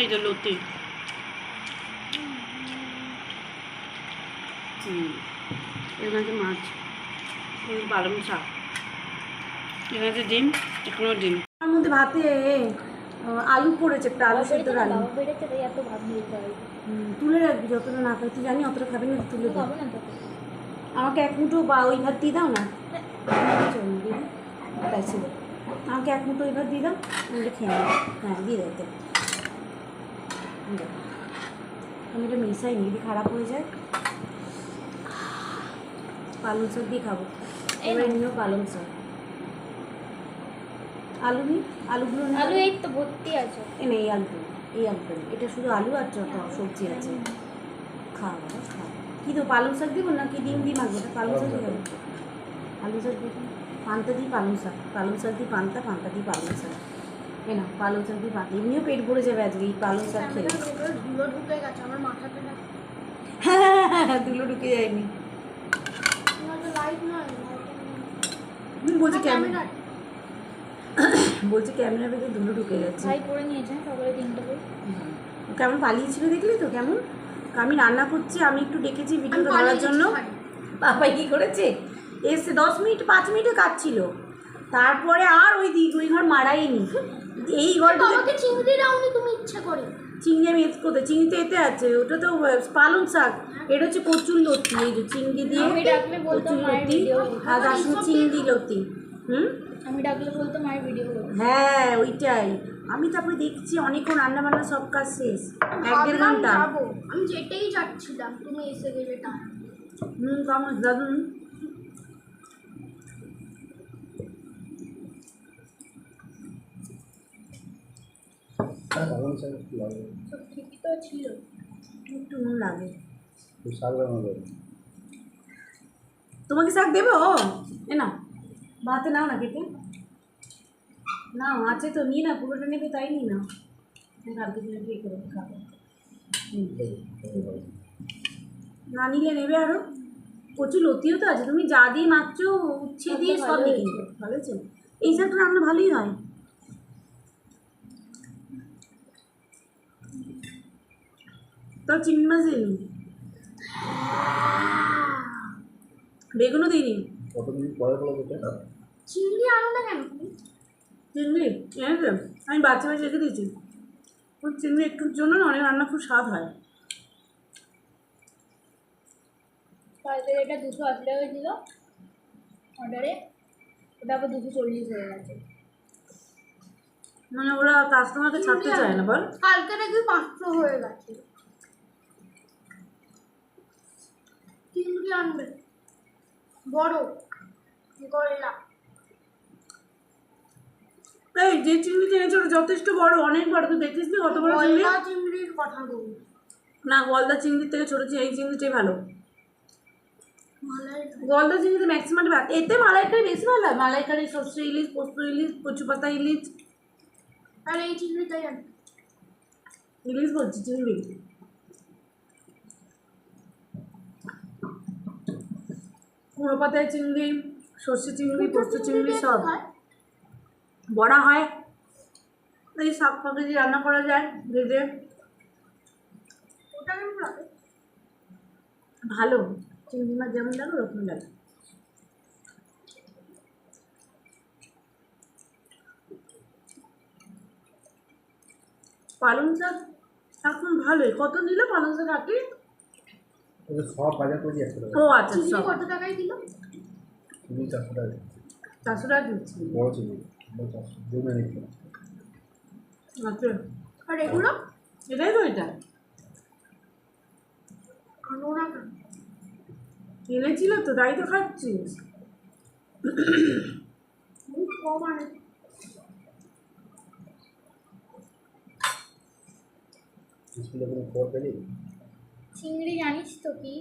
এই যে লতি, এখানে আছে মাছ, পালং শাক, এখানে আছে ডিম, এখানেও ডিম। তার মধ্যে ভাতে আলু পড়েছে, একটা আলু সেদ্ধ আলু তুলে রাখবি, যতটা না খাই তুই জানি অতটা খাবি না, তুলে খাবো না। আমাকে এক মুঠো বা ওই ভাত দিয়ে দাও না, আমাকে এক মুঠো ওই ভাত দিয়ে দাও, আমি খেয়ে নেবো। হ্যাঁ দিয়ে দাও তো, আমি এটা মিশাই নি, যদি খারাপ হয়ে যায়। পালং শাক দিয়ে খাবো, এবার নিও পালং শাক। আলু নি, আলুগুলো আলু এই তো ভর্তি আছে, না এই আলুগুলো, এই আলুটা এটা শুধু আলু আর যত সবজি আছে খাওয়া খাওয়া। কী দেবো, পালং শাক দেবো নাকি ডিম দিয়ে মাখবো? পালং শাক দিয়ে দেবো, আলু শাক দিয়ে পান্তা দিই, পালং শাক, পালং শাক দিই পান্তা, পান্তা দিই পালং শাক। এই না পালং শাক দিয়ে পান্তা, এমনিও পেট ভরে যাবে আজকে এই পালং শাক খেয়ে। ধুলো ঢুকে গেছে আমার মাথাতে, না হ্যাঁ ধুলো ঢুকে যায়নি, বলছি ক্যামেরা, বলছি ক্যামেরার ভেতরে ধুলো ঢুকে যাচ্ছে। ভাই করে নিয়েছেন সকালে 3টা করে। কেমন পালিয়েছিল দেখলি তো, কেমন আমি রান্না করছি, আমি একটু ডেকেছি ভিডিও করার জন্য, বাবাই কী করেছে এসে 10 মিনিট 5 মিনিটে কাটছিল, তারপরে আর ওই ঘর মারাইনি, এই ঘরটা চিংড়ি দাওনি তুমি ইচ্ছা করে? চিংড়ি আমি এতে কোথায়, চিংড়ি তো এতে আছে, ওটা তো পালং শাক, এটা হচ্ছে কচুর লতি, এই যে চিংড়ি দিয়ে কচুর লতি, আর তার সঙ্গে চিংড়ি লতি। আমি ডাকলে বলতো মায়ের ভিডিও করবো। হ্যাঁ ওইটাই, আমি তারপরে দেখছি অনেকক্ষণ রান্না বান্না সব কাজ শেষ, 1-1.5 ঘন্টা। আমি যেটাই যাচ্ছিলাম তুমি এসে গেলে, তা কেমন দাদুন ঠিকই তো ছিল, একটু নুন লাগে। তোমাকে শাক দেবো, এ না ভাতে নাও না কেটে নাও, আছে তো নিয়ে না, পুরোটা নেবে তাই নি না, কালকে দিনে ঠিক করে খাবো, না নিলে নেবে আরও, প্রচুর লতিও তো আছে, তুমি যা দিয়ে মাখছো উচ্ছে দিয়ে সব দিয়ে কিনবে, ভালো হয়েছে, এই শাকটা রান্না ভালোই হয়। তাও চিংড়ি মাছ দিইনি, বেগুনও দিইনি। চিংড়ি আনো না কেন তুমি? চিংড়ি এনেছে, আমি বাচ্চা বাচ্চা রেখে দিয়েছি, ওই চিংড়ি একটুর জন্য না অনেক রান্না খুব স্বাদ হয়। কালকে এটা 280 টাকা ছিল অর্ডারে, ওটা আবার 240 হয়ে গেছে, মানে ওরা কাস্টমারকে ছাড়তে চায় না, বল কালকে নাকি 500 হয়ে গেছে। চিংড়ি আনবে বড় গলা, এই যে চিংড়ি এনেছে ওটা যথেষ্ট বড়, অনেক বড়, তুই দেখিস নি কত বড় চিংড়ি? চিংড়ির কথা বলি না, গলদা চিংড়ির থেকে ছোট এই চিংড়িটাই ভালো, গলদা চিংড়িতে ম্যাক্সিমাম ভাত, এতে মালাইকারি বেশি ভালো হয়, মালাইকারি, সর্ষে ইলিশ, পোস্ত ইলিশ, কচু পাতা ইলিশ, আর এই চিংড়িটাই আন, ইলিশ বলছি চিংড়ি, কুমড়ো পাতায় চিংড়ি, সর্ষে চিংড়ি, পোস্ত চিংড়ি সব বড়া হয়, এই শাক ফাঁকে যে রান্না করা যায় ভেজে, ওটা কেমন লাগে? ভালো, চিংড়ি মাছ যেমন লাগে ওরকম লাগে। পালং শাক এখন ভালোই, কত নিল পালং শাক আটি? সব বাজার করে দিয়েছে। ও আচ্ছা, চিংড়ি সব কত টাকায় দিল? 400 টাকা, 400 টাকা দিচ্ছি। বড় চিংড়ি 400 দুটো নিচ্ছি। আচ্ছা, আর এগুলো এটাই তো, এটা আনো না কেন? কিনেছিল তো তাই তো খাচ্ছিস। খুব কম আনে, স্কুলে কোনো খবর পেলি? চিংড়ি জানিস তো কি?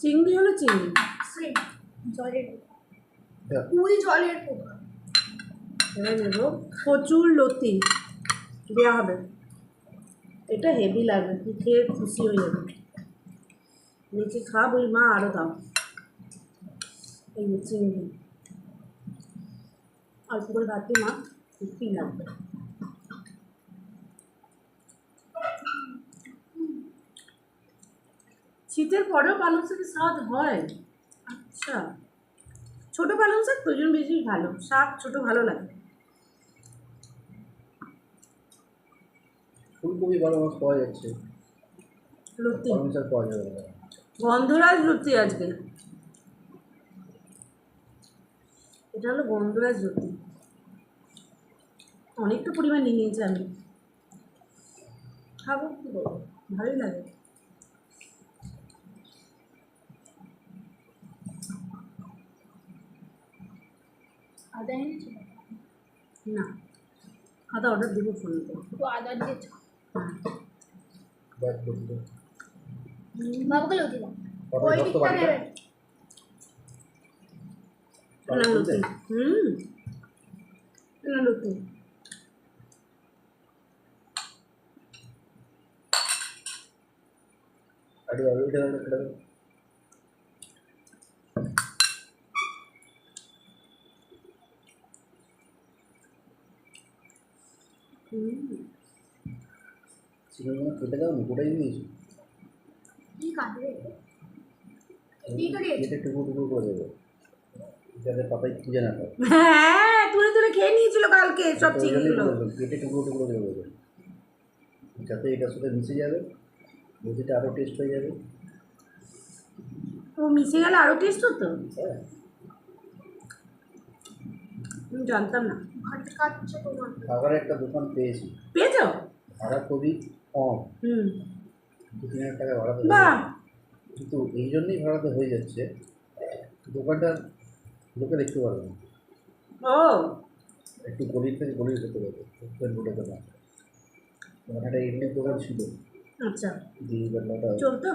চিংড়ি হলো চিংড়ি, জলের কুই জলের পোকা। এবার নেবো প্রচুর লতি দেওয়া হবে, এটা হেভি লাগবে, তুই খেয়ে খুশি হয়ে যাবে, নিচে খা বলি মা আরও দাও, এই চিংড়ি অল্প করে ভাতে মা সত্যি লাগবে। শীতের পরেও পালং শাকের স্বাদ হয়। আচ্ছা, ছোট পালং শাক তো ওই জন্য বেশি ভালো, শাক ছোট ভালো লাগে। ফুলকপি ভালো মাছ পাওয়া যাচ্ছে, লুচি, পালং শাক পাওয়া যাবে না। গন্ধরাজ লুচি আজকে। এটা হলো গন্ধরাজ লুচি, অনেকটা পরিমাণ নিয়ে নিয়েছি আমি। খাবো কি করবো, ভালোই লাগে। আদা এনেছিল না, আদা অর্ডার দেবো ফোনে তো। তো আদা দিয়েছ হ্যাঁ, ব্যাগ করতে বাবাকে লুচি দাও কত ওই শক্ত দিকটা বাটিটা? নেবে না লুচি। না লুচি। আরে ওইটা একটা চিকেন কেটে দাও না, গোটাই নিয়েছি। কি কাটবে এই তো দিয়েছি কেটে টুকরো টুকরো করে দেবো, যাতে পাপাই খুঁজে না পায়। হ্যাঁ, তুলে তুলে খেয়ে নিয়েছিল কালকে সব তো ওই জন্যই চিকেনগুলো। বললাম, কেটে টুকরো টুকরো করে দেবো, যাতে এটার সাথে মিশে যাবে, লুচিটা আরও টেস্ট হয়ে যাবে। ও মিশে গেলে আরো টেস্ট হতো, হ্যাঁ, আমি জানতাম না। ভাত কাটছো তোমার খাবারের একটা দোকান পেয়েছি, পেয়েছো? ভাড়া খুবই কম, হুম, 2-3 হাজার টাকা ভাড়াতে হয়ে বাহ। যাচ্ছে। কিন্তু এই জন্যই ভাড়াতে হয়ে যাচ্ছে, দোকানটা লোকে দেখতে পারবে না, ও একটু গলির থেকে গলির ভেতরে যাবে, রোডে না। ওখানে একটা ইডলির দোকান ছিল, আচ্ছা, দিদিবেলাটা চলতো।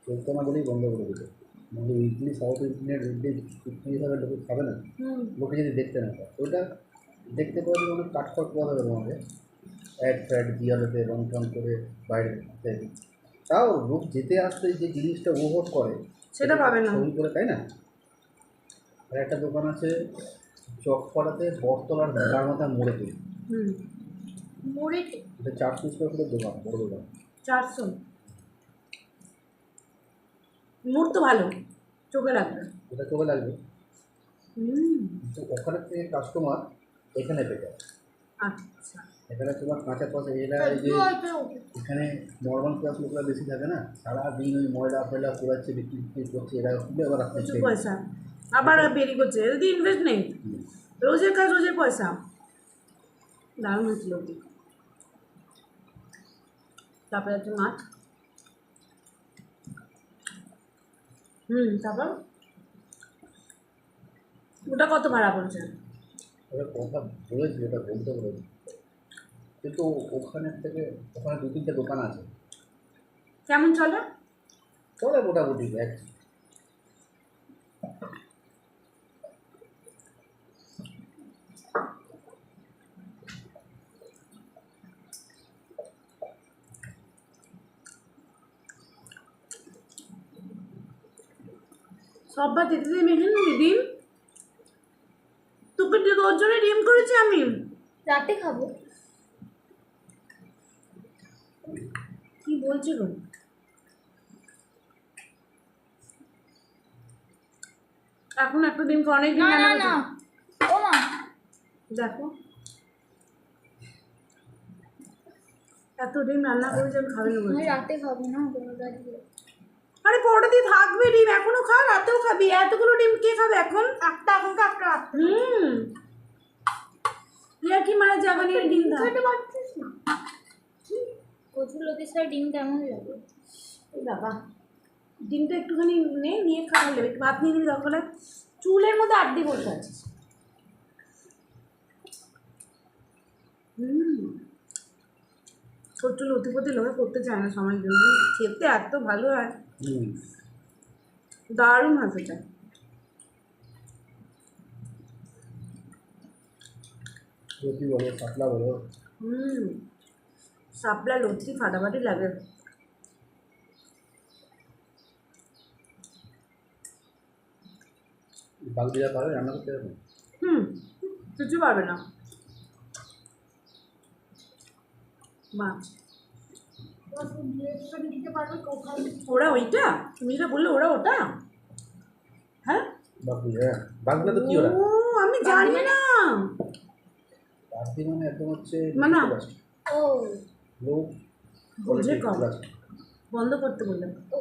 চলতো না বলেই বন্ধ করে দিল। মানে ইডলি, সাউথ ইন্ডিয়ান ইডলি বিক্রি হিসাবে লোকে খাবে না, হুম, লোকে যদি দেখতে না পায়। ওটা দেখতে পাওয়া যায় অনেক কাঠখড় পাওয়া যাবে তোমাকে, অ্যাড ফ্যাড দিয়ালোতে রং টং করে বাইরে দেয়। তাও লোক যেতে আসতে যে জিনিসটা উপভোগ করে সেটা পাবে না। ছবি করে, তাই না? আর একটা দোকান আছে চকপাড়াতে, বটতলার তার মাথায় মোড়ে দিই, হুম, মুড়ি এটা 400 স্কোয়ার ফুটের দোকান, বড় দোকান। 400 মুড তো ভালো, চোখে লাগবে। এটা চোখে লাগবে, হুম, কিন্তু ওখানে থেকে কাস্টমার এখানে পেয়ে যায়। আচ্ছা, এখানে তোমার কাঁচা পয়সা, এরা এই যে এখানে নর্মাল ক্লাস লোকরা বেশি থাকে না, সারাদিন ওই ময়লা ফয়লা পোড়াচ্ছে, বিক্রি বিক্রি করছে, এরা খুলে আবার রাখতে প্রচুর পয়সা, আবার বেরি করছে, যদি ইনভেস্ট নেই, রোজের কাজ রোজের পয়সা। দারুণ হয়েছিল ওটি। তারপরে হচ্ছে মাছ। তারপর ওটা কত ভাড়া পড়ছে? ওরা কথা বলেছি, এটা বলতে বলেছি, কিন্তু ওখানের থেকে ওখানে 2-3টে দোকান আছে, কেমন চলে? চলে মোটামুটি এক। সববার দিতে দিয়ে মেখে নিবি ডিম, তোকে তোর জন্য ডিম করেছি আমি। রাতে খাবো কি বলছি গো, এখন একটা ডিম অনেক ডিম না না রান্না না করেছি। ও মা দেখো এত ডিম রান্না করেছি, আমি খাবে না আমি বলছি। রাতে খাবো না পরোটা দিয়ে আরে পরোটা দিয়ে থাকবে ডিম, এখনো খা, রাতেও খাবি, এতগুলো ডিম কে খাবে এখন? একটা এখনকার একটা রাখতে তুই আর কি মারা যাবে নিয়ে ডিম খা। খেতে পারছিস না প্রচুর লোকের সাথে ডিম কেমন লাগে এই বাবা, ডিমটা একটুখানি নিয়ে খাওয়া যাবে, একটু ভাত নিয়ে নিবি, দরকার হলে চুলের মধ্যে আড্ডি বসে আছিস। ছোট্ট লতিপতি লোকে করতে চায় না সময় জন্য, খেতে এত ভালো হয়, দারুণ হয় সেটা। লতি বলো, পাতলা বলো, শাপলা লতি ফাটাফাটি লাগে। বাগদিরা পারে রান্না করতে পারবে? কিছু পারবে না। মাছ ওরা সব ডিরেকশন দিতে পারবে কোথায়। ওরা ওইটা তুমি যেটা বললে ওরা ওটা হ্যাঁ বাকি হ্যাঁ বাকিটা তো কি ওরা ও আমি জানি না বাকি মানে একদম হচ্ছে মানে? ও লো বুঝে কোয়ালিটি কম। ক্লাস বন্ধ করতে বললাম ও